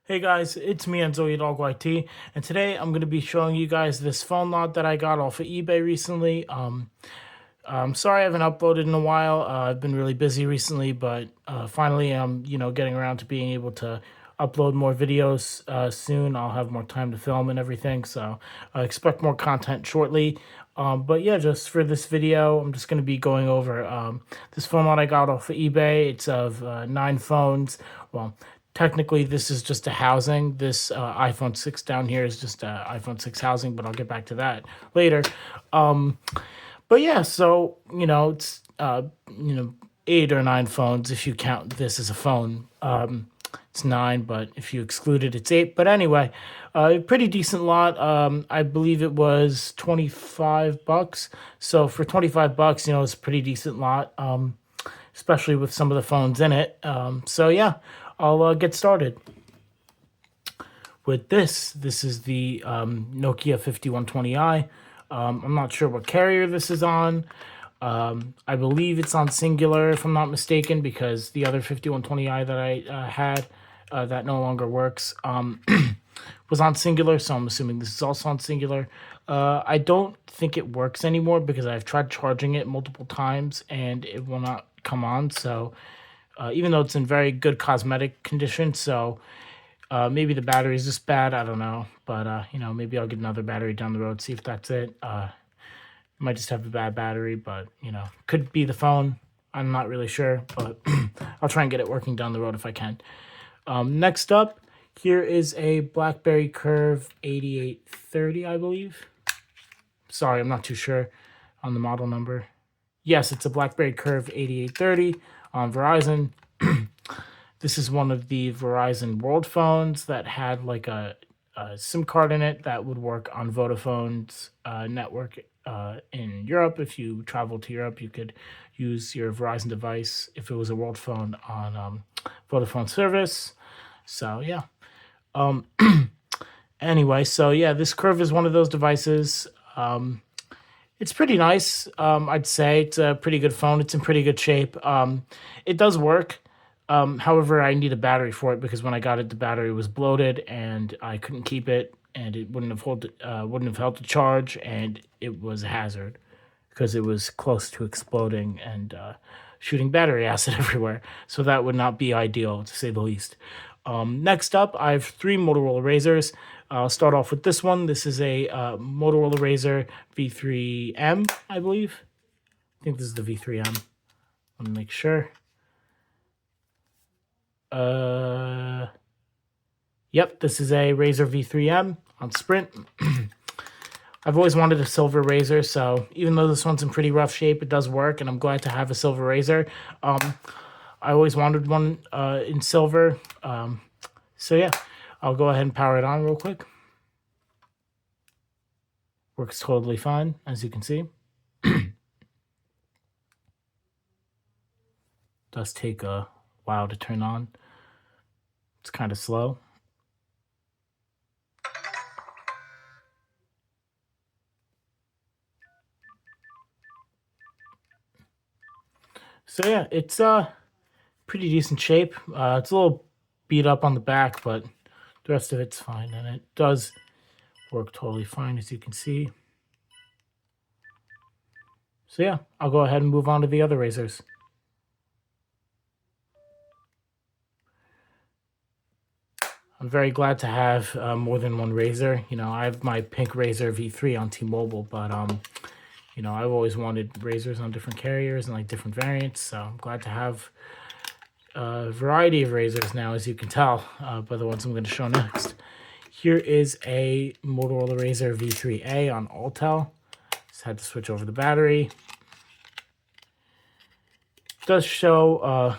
Hey guys, it's me Enzo Dog YT, and today I'm going to be showing you guys this phone lot that I got off of eBay recently. I'm sorry I haven't uploaded in a while. I've been really busy recently, but finally I'm getting around to being able to upload more videos soon. I'll have more time to film and everything, so expect more content shortly. But yeah, just for this video, I'm just going to be going over this phone lot I got off of eBay. It's of 9 phones. Well, technically, this is just a housing. This iPhone 6 down here is just a iPhone 6 housing, but I'll get back to that later. But yeah, so it's 8 or 9 phones if you count this as a phone. It's 9, but if you exclude it, it's 8. But anyway, pretty decent lot. I believe it was $25. So for $25, it's a pretty decent lot. Especially with some of the phones in it. So yeah, I'll get started with this. This is the Nokia 5120i. I'm not sure what carrier this is on. I believe it's on Singular, if I'm not mistaken, because the other 5120i that I had that no longer works was on Singular, so I'm assuming this is also on Singular. I don't think it works anymore because I've tried charging it multiple times and it will not come on. So even though it's in very good cosmetic condition, so maybe the battery is just bad. I don't know, but maybe I'll get another battery down the road, see if that's it. Might just have a bad battery, but could be the phone. I'm not really sure, but I'll try and get it working down the road if I can. Next up, here is a Blackberry Curve 8830, I believe. Sorry, I'm not too sure on the model number. Yes, it's a Blackberry Curve 8830 on Verizon. This is one of the Verizon World phones that had like a SIM card in it that would work on Vodafone's network in Europe. If you travel to Europe, you could use your Verizon device if it was a World phone on Vodafone service. So yeah. Anyway, so yeah, this Curve is one of those devices. It's pretty nice. I'd say it's a pretty good phone. It's in pretty good shape. It does work. However, I need a battery for it because when I got it, the battery was bloated and I couldn't keep it, and it wouldn't have held to charge, and it was a hazard because it was close to exploding and shooting battery acid everywhere. So that would not be ideal, to say the least. Next up, I have 3 Motorola Razrs. I'll start off with this one. This is a Motorola Razr V3M, I believe. I think this is the V3M. Let me make sure. Yep, this is a Razr V3M on Sprint. I've always wanted a silver Razr, so even though this one's in pretty rough shape, it does work, and I'm glad to have a silver Razr. I always wanted one in silver. So yeah, I'll go ahead and power it on real quick. Works totally fine, as you can see. Does take a while to turn on. It's kind of slow. So yeah, it's pretty decent shape. It's a little beat up on the back, but the rest of it's fine, and it does work totally fine, as you can see. So yeah, I'll go ahead and move on to the other Razrs. I'm very glad to have more than one Razr. I have my pink Razr V3 on T-Mobile, but I've always wanted Razrs on different carriers and like different variants. So I'm glad to have a variety of Razrs now, as you can tell by the ones I'm going to show next. Here is a Motorola Razr V3A on Alltel. Just had to switch over the battery. It does show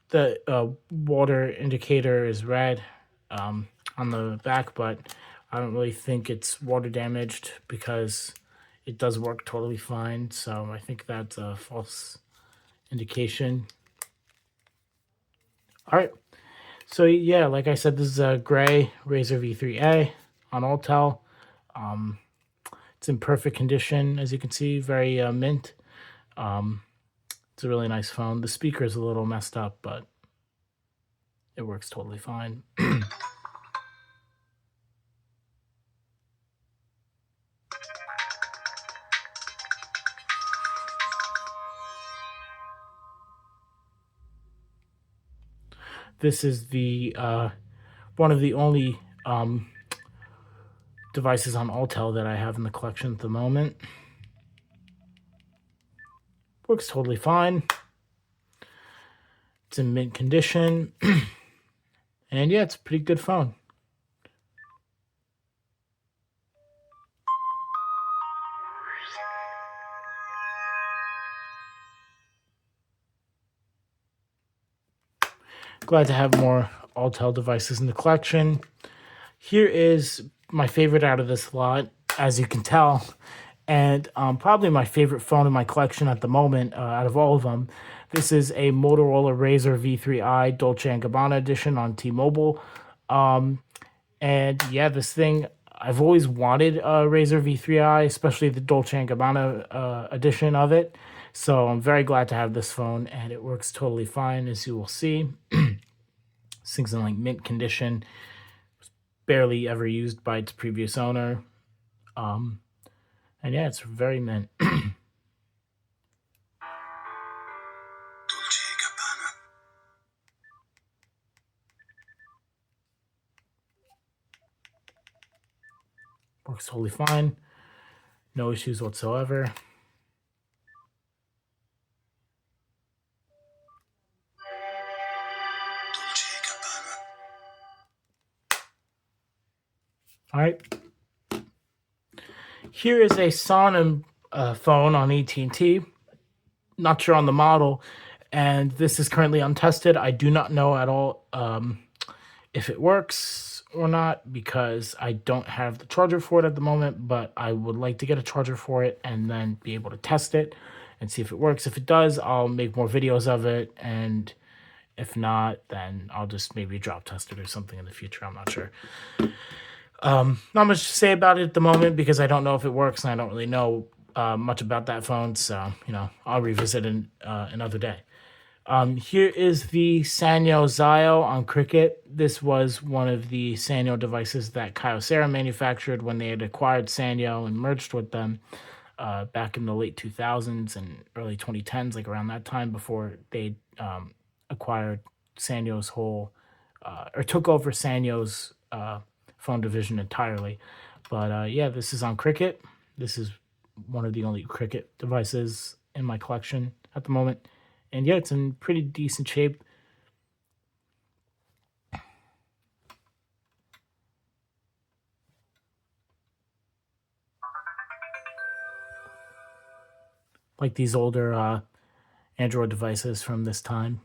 the water indicator is red on the back, but I don't really think it's water damaged because it does work totally fine. So I think that's a false indication. All right. So yeah, like I said, this is a gray Razr V3A on Alltel. It's in perfect condition, as you can see, very mint. It's a really nice phone. The speaker is a little messed up, but it works totally fine. This is the one of the only devices on Altel that I have in the collection at the moment. Works totally fine. It's in mint condition. And yeah, it's a pretty good phone. Glad to have more Altel devices in the collection. Here is my favorite out of this lot, as you can tell, and probably my favorite phone in my collection at the moment out of all of them. This is a Motorola Razr V3i Dolce & Gabbana edition on T-Mobile. And yeah, this thing, I've always wanted a Razr V3i, especially the Dolce & Gabbana edition of it. So I'm very glad to have this phone, and it works totally fine, as you will see. This thing's in like mint condition, barely ever used by its previous owner. And yeah, it's very mint. Works totally fine. No issues whatsoever. All right. Here is a Sonim phone on AT&T. Not sure on the model, and this is currently untested. I do not know at all if it works or not because I don't have the charger for it at the moment, but I would like to get a charger for it and then be able to test it and see if it works. If it does, I'll make more videos of it, and if not, then I'll just maybe drop test it or something in the future. I'm not sure. Not much to say about it at the moment because I don't know if it works and I don't really know much about that phone. So, I'll revisit it another day. Here is the Sanyo Z on Cricket. This was one of the Sanyo devices that Kyocera manufactured when they had acquired Sanyo and merged with them back in the late 2000s and early 2010s, like around that time before they acquired Sanyo's whole, or took over Sanyo's phone division entirely. But yeah, this is on Cricket. This is one of the only Cricket devices in my collection at the moment. And yeah, it's in pretty decent shape. Like these older Android devices from this time.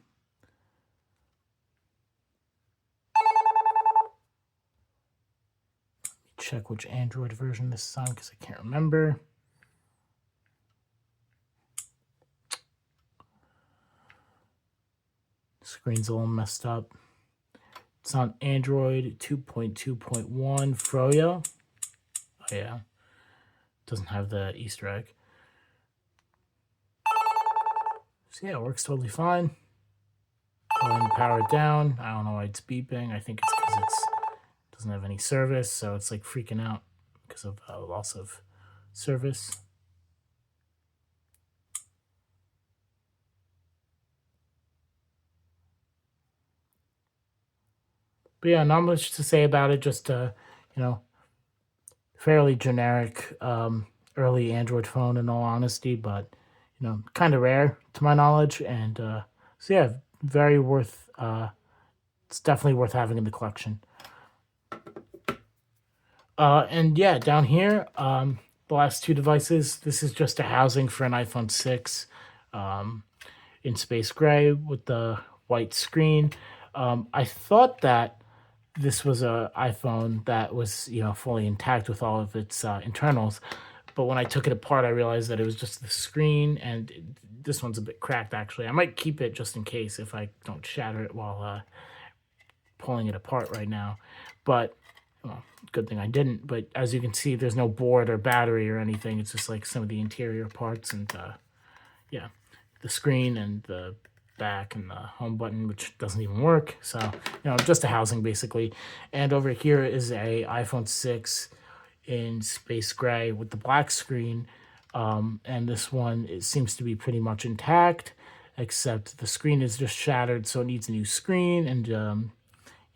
Check which Android version this is on because I can't remember. Screen's a little messed up. It's on Android 2.2.1 Froyo. Oh yeah. Doesn't have the Easter egg. So yeah, it works totally fine. Go ahead and power it down. I don't know why it's beeping. I think it's because it doesn't have any service, so it's like freaking out because of loss of service. But yeah, not much to say about it. Just fairly generic early Android phone in all honesty, but kind of rare to my knowledge. And so yeah, very worth. It's definitely worth having in the collection. And yeah, down here, the last two devices. This is just a housing for an iPhone 6 in space gray with the white screen. I thought that this was a iPhone that was fully intact with all of its internals, but when I took it apart, I realized that it was just the screen, and this one's a bit cracked actually. I might keep it just in case if I don't shatter it while pulling it apart right now, but well, good thing I didn't. But as you can see, there's no board or battery or anything. It's just like some of the interior parts, and yeah, the screen and the back and the home button, which doesn't even work. So just a housing basically. And over here is a iPhone 6 in space gray with the black screen, and this one, it seems to be pretty much intact. except the screen is just shattered, so it needs a new screen. And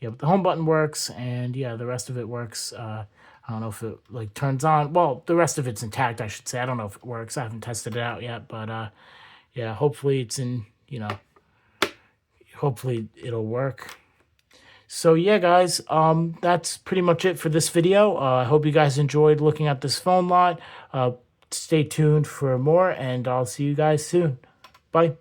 yeah, but the home button works, and yeah, the rest of it works. I don't know if it like turns on. Well, the rest of it's intact, I should say. I don't know if it works. I haven't tested it out yet, but yeah, hopefully it's in, hopefully it'll work. So yeah, guys, that's pretty much it for this video. I hope you guys enjoyed looking at this phone lot. Stay tuned for more, and I'll see you guys soon. Bye.